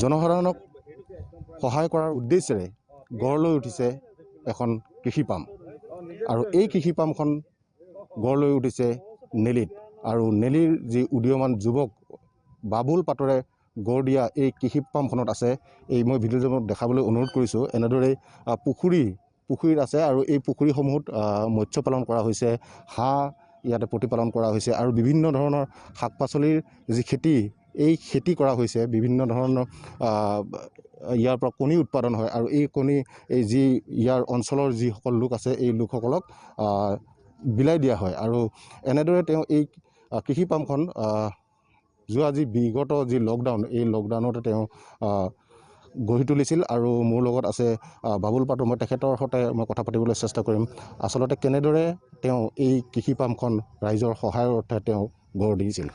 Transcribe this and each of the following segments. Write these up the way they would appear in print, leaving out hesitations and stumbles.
জনসাধাৰণক সহায় কৰাৰ উদ্দেশ্যেৰে গঢ় লৈ উঠিছে এখন কৃষি পাম আৰু এই কৃষি পামখন গঢ় লৈ উঠিছে নেলীত আৰু নেলীৰ যি উদীয়মান যুৱক বাবুল পাতৰে গঢ় দিয়া এই কৃষি পামখনত আছে এই মই ভিডিঅ'ত দেখাবলৈ অনুৰোধ কৰিছোঁ এনেদৰে পুখুৰীত আছে আৰু এই পুখুৰীসমূহত মৎস্য পালন কৰা হৈছে হাঁহ ইয়াতে প্ৰতিপালন কৰা হৈছে আৰু বিভিন্ন ধৰণৰ শাক পাচলিৰ যি খেতি এই খেতি কৰা হৈছে বিভিন্ন ধৰণৰ ইয়াৰ পৰা কণী উৎপাদন হয় আৰু এই কণী এই যি ইয়াৰ অঞ্চলৰ যিসকল লোক আছে এই লোকসকলক বিলাই দিয়া হয় আৰু এনেদৰে তেওঁ এই কৃষি পামখন যোৱা যি বিগত যি লকডাউন এই লকডাউনতে তেওঁ গঢ়ি তুলিছিল আৰু মোৰ লগত আছে বাবুল পাটো মই তেখেতৰ সৈতে মই কথা পাতিবলৈ চেষ্টা কৰিম আচলতে কেনেদৰে তেওঁ এই কৃষি পামখন ৰাইজৰ সহায়ৰ অৰ্থে তেওঁ গঢ় দিছিল।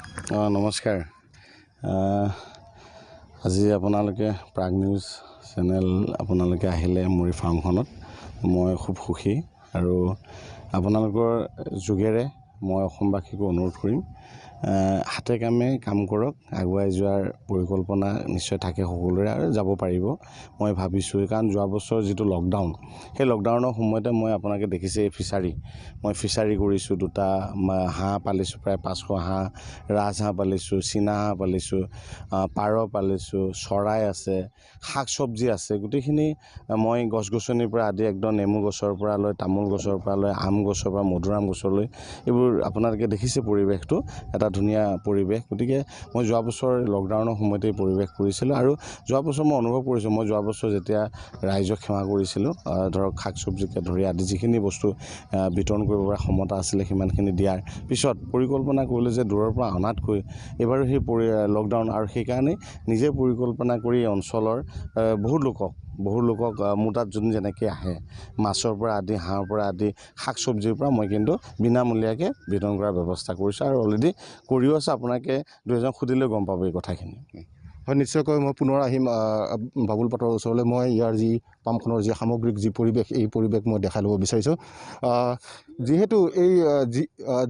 নমস্কাৰ। আজি আপোনালোকে প্ৰাগ নিউজ চেনেল আপোনালোকে আহিলে মোৰ ফাৰ্মখনত মই খুব সুখী আৰু আপোনালোকৰ যোগেৰে মই অসমবাসীকো অনুৰোধ কৰিম হাতে কামে কাম কৰক আগুৱাই যোৱাৰ পৰিকল্পনা নিশ্চয় থাকে সকলোৰে আৰু যাব পাৰিব মই ভাবিছোঁ কাৰণ যোৱা বছৰ যিটো লকডাউন সেই লকডাউনৰ সময়তে মই আপোনালোকে দেখিছে এই মই ফিচাৰী কৰিছোঁ দুটা হাঁহ পালিছোঁ প্ৰায় 500 হাঁহ ৰাজহাঁহ পালিছোঁ চীনা হাঁহ পালিছোঁ পাৰ পালিছোঁ চৰাই আছে শাক চব্জি আছে গোটেইখিনি মই গছ গছনিৰ পৰা আদি একদম নেমু গছৰ পৰা লৈ তামোল গছৰ পৰা লৈ আম গছৰ পৰা মধুৰাম গছলৈ এইবোৰ আপোনালোকে দেখিছে পৰিৱেশটো এটা ধুনীয়া পৰিৱেশ গতিকে মই যোৱা বছৰ লকডাউনৰ সময়তে পৰিৱেশ কৰিছিলোঁ আৰু যোৱা বছৰ মই অনুভৱ কৰিছোঁ মই যোৱা বছৰ যেতিয়া ৰাইজক সেৱা কৰিছিলোঁ ধৰক শাক চব্জিকে ধৰি আদি যিখিনি বস্তু বিতৰণ কৰিব পৰা ক্ষমতা আছিলে সিমানখিনি দিয়াৰ পিছত পৰিকল্পনা কৰিলোঁ যে দূৰৰ পৰা অনাতকৈ এবাৰো সেই লকডাউন আৰু সেইকাৰণে নিজে পৰিকল্পনা কৰি অঞ্চলৰ বহু লোকক মোৰ তাত যোন যেনেকৈ আহে মাছৰ পৰা আদি হাঁহৰ পৰা আদি শাক চব্জিৰ পৰা মই কিন্তু বিনামূলীয়াকৈ বিতৰণ কৰাৰ ব্যৱস্থা কৰিছোঁ আৰু অলৰেডি কৰিও আছে আপোনালোকে দুজন সুধিলে গম পাব এই কথাখিনি হয় নিশ্চয়কৈ মই পুনৰ আহিম বাবুল পাটৰ ওচৰলৈ মই ইয়াৰ যি পামখনৰ যি সামগ্ৰিক যি পৰিৱেশ এই পৰিৱেশ মই দেখাই ল'ব বিচাৰিছোঁ যিহেতু এই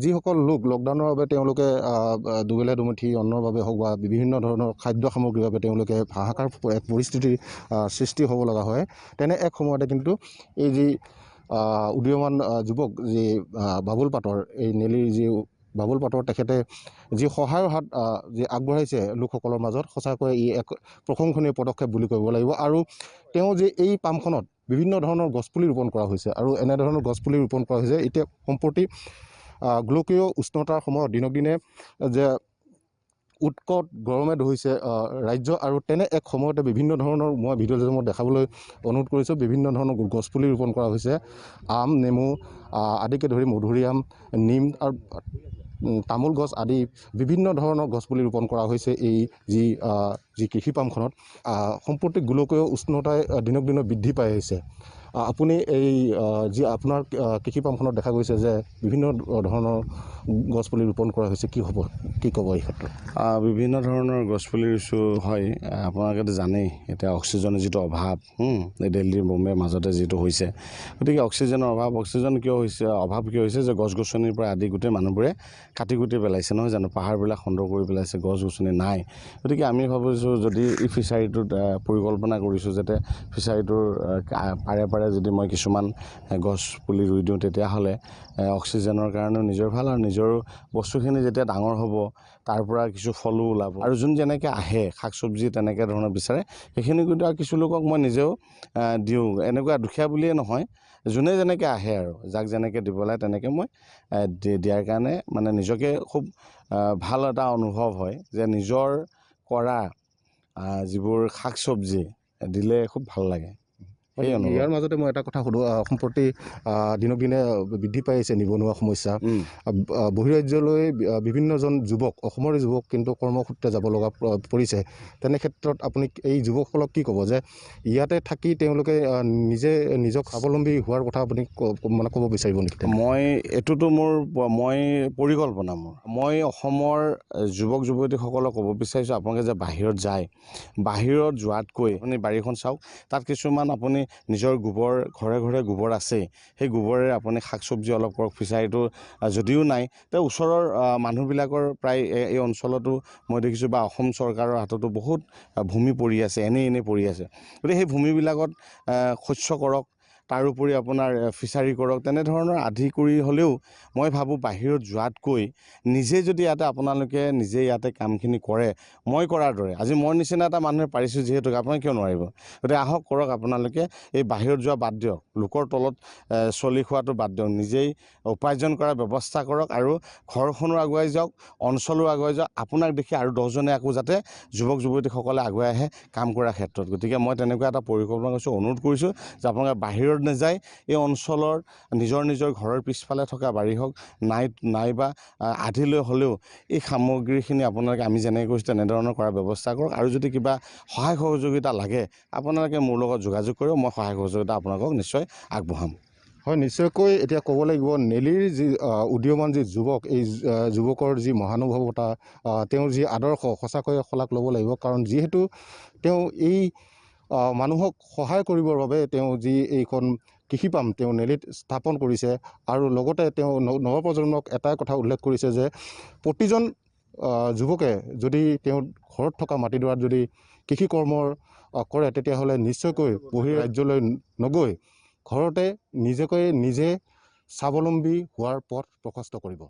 যিসকল লোক লকডাউনৰ বাবে তেওঁলোকে দুবেলা দুমুঠি অন্নৰ বাবে হওক বা বিভিন্ন ধৰণৰ খাদ্য সামগ্ৰীৰ বাবে তেওঁলোকে হাহাকাৰ এক পৰিস্থিতিৰ সৃষ্টি হ'ব লগা হয় তেনে এক সময়তে কিন্তু এই যি উদীয়মান যুৱক যি বাবুল পাটৰ এই নেলীৰ যি বাবুল পাটৰ তেখেতে যি সহায়ৰ হাত যি আগবঢ়াইছে লোকসকলৰ মাজত সঁচাকৈ ই এক প্ৰশংসনীয় পদক্ষেপ বুলি ক'ব লাগিব আৰু তেওঁ যে এই পামখনত বিভিন্ন ধৰণৰ গছপুলি ৰোপণ কৰা হৈছে আৰু এনেধৰণৰ গছপুলি ৰোপণ কৰা হৈছে এতিয়া সম্প্ৰতি গোলকীয় উষ্ণতাৰ সময়ত দিনক দিনে যে উৎকট গৰমে ধৰিছে ৰাজ্য আৰু তেনে এক সময়তে বিভিন্ন ধৰণৰ মই ভিডিঅ'ত মই দেখাবলৈ অনুৰোধ কৰিছোঁ বিভিন্ন ধৰণৰ গছপুলি ৰোপণ কৰা হৈছে আম নেমু আদিকে ধৰি মধুৰিআম নিম আৰু তামোল গছ আদি বিভিন্ন ধৰণৰ গছপুলি ৰোপণ কৰা হৈছে এই যি কৃষি পামখনত সম্প্ৰতি গোলকীয় উষ্ণতাই দিনক দিনে বৃদ্ধি পাই আহিছে আপুনি এই যি আপোনাৰ কৃষি পামখনত দেখা গৈছে যে বিভিন্ন ধৰণৰ গছপুলি ৰোপণ কৰা হৈছে কি ক'ব এই ক্ষেত্ৰত বিভিন্ন ধৰণৰ গছপুলি ৰুইছোঁ হয় আপোনালোকেতো জানেই এতিয়া অক্সিজেনৰ যিটো অভাৱ এই দিল্লী বোম্বেৰ মাজতে যিটো হৈছে গতিকে অক্সিজেনৰ অভাৱ কিয় হৈছে যে গছ গছনিৰ পৰা আদি গোটেই মানুহবোৰে কাটি কুটি পেলাইছে নহয় জানো পাহাৰবিলাক খন্দৰ কৰি পেলাইছে গছ গছনি নাই গতিকে আমি ভাবিছোঁ যদি এই ফিচাৰীটোত পৰিকল্পনা কৰিছোঁ যাতে ফিচাৰীটোৰ পাৰে যদি মই কিছুমান গছ পুলি ৰুই দিওঁ তেতিয়াহ'লে অক্সিজেনৰ কাৰণেও নিজৰ ভাল আৰু নিজৰ বস্তুখিনি যেতিয়া ডাঙৰ হ'ব তাৰ পৰা কিছু ফলো ওলাব আৰু যোন যেনেকৈ আহে শাক চব্জি তেনেকৈ ধৰণৰ বিচাৰে সেইখিনি কিন্তু আৰু কিছু লোকক মই নিজেও দিওঁ এনেকুৱা দুখীয়া বুলিয়ে নহয় যোনে যেনেকৈ আহে আৰু যাক যেনেকৈ দিব লাগে তেনেকৈ মই দিয়াৰ কাৰণে মানে নিজকে খুব ভাল এটা অনুভৱ হয় যে নিজৰ কৰা যিবোৰ শাক চব্জি দিলে খুব ভাল লাগে ইয়াৰ মাজতে মই এটা কথা সুধো সম্প্ৰতি দিনক দিনে বৃদ্ধি পাই আহিছে নিবনুৱা সমস্যা বহিৰাজ্যলৈ বিভিন্নজন যুৱক অসমৰে যুৱক কিন্তু কৰ্মসূত্ৰে যাব লগা পৰিছে তেনে ক্ষেত্ৰত আপুনি এই যুৱকসকলক কি ক'ব যে ইয়াতে থাকি তেওঁলোকে নিজক স্বাৱলম্বী হোৱাৰ কথা আপুনি মানে ক'ব বিচাৰিব নেকি এইটোতো মই পৰিকল্পনা মই অসমৰ যুৱক যুৱতীসকলক ক'ব বিচাৰিছোঁ আপোনালোকে যে বাহিৰত যায় বাহিৰত যোৱাতকৈ আপুনি বাৰীখন চাওক তাত কিছুমান আপুনি নিজৰ গোবৰ ঘৰে ঘৰে গোবৰ আছেই, সেই গোবৰেৰে আপুনি শাক চব্জি অলপ কৰক। ফিচাৰীটো যদিও নাই, তেওঁ ওচৰৰ মানুহবিলাকৰ প্ৰায় এই অঞ্চলতো মই দেখিছোঁ বা অসম চৰকাৰৰ হাততো বহুত ভূমি পৰি আছে, এনেই পৰি আছে। গতিকে সেই ভূমিবিলাকত শস্য কৰক, তাৰোপৰি আপোনাৰ ফিচাৰী কৰক। তেনেধৰণৰ আধি কৰি হ'লেও মই ভাবোঁ বাহিৰত যোৱাতকৈ নিজে যদি আপোনালোকে নিজে ইয়াতে কামখিনি কৰে, মই কৰাৰ দৰে, আজি মোৰ নিচিনা এটা মানুহে পাৰিছোঁ যিহেতু আপুনি কিয় নোৱাৰিব। গতিকে আহক কৰক, আপোনালোকে এই বাহিৰত যোৱা বাদ দিয়ক, লোকৰ তলত চলি খোৱাটো বাদ দিয়ক, নিজেই উপাৰ্জন কৰাৰ ব্যৱস্থা কৰক আৰু ঘৰখনো আগুৱাই যাওক, অঞ্চলো আগুৱাই যাওক। আপোনাক দেখি আৰু 10জনে আকৌ যাতে যুৱক যুৱতীসকলে আগুৱাই আহে কাম কৰাৰ ক্ষেত্ৰত। গতিকে মই তেনেকুৱা এটা পৰিকল্পনা কৰিছোঁ, অনুৰোধ কৰিছোঁ যে আপোনালোকে বাহিৰত নাযায়, এই অঞ্চলৰ নিজৰ ঘৰৰ পিছফালে থকা বাৰী হওক নাইবা আধিলৈ হ'লেও এই সামগ্ৰীখিনি আপোনালোকে আমি যেনেকৈ কৈছোঁ তেনেধৰণৰ কৰাৰ ব্যৱস্থা কৰক। আৰু যদি কিবা সহায় সহযোগিতা লাগে আপোনালোকে মোৰ লগত যোগাযোগ কৰিব, মই সহায় সহযোগিতা আপোনালোকক নিশ্চয় আগবঢ়াম। হয়, নিশ্চয়কৈ এতিয়া ক'ব লাগিব নেলীৰ যি উদীয়মান যি যুৱক, এই যুৱকৰ যি মহানুভৱতা, তেওঁৰ যি আদৰ্শ, সঁচাকৈ শলাগ ল'ব লাগিব। কাৰণ যিহেতু তেওঁ এই মানুহক সহায় কৰিবৰ বাবে তেওঁ যি এইখন কৃষি পাম তেওঁ নেলীত স্থাপন কৰিছে। আৰু লগতে তেওঁ নৱপ্ৰজন্মক এটাই কথা উল্লেখ কৰিছে যে প্ৰতিজন যুৱকে যদি তেওঁৰ ঘৰত থকা মাটিডৰাত যদি কৃষি কৰ্মৰ কৰে, তেতিয়াহ'লে নিশ্চয়কৈ বহিৰ ৰাজ্যলৈ নগৈ ঘৰতে নিজে স্বাৱলম্বী হোৱাৰ পথ প্ৰশস্ত কৰিব।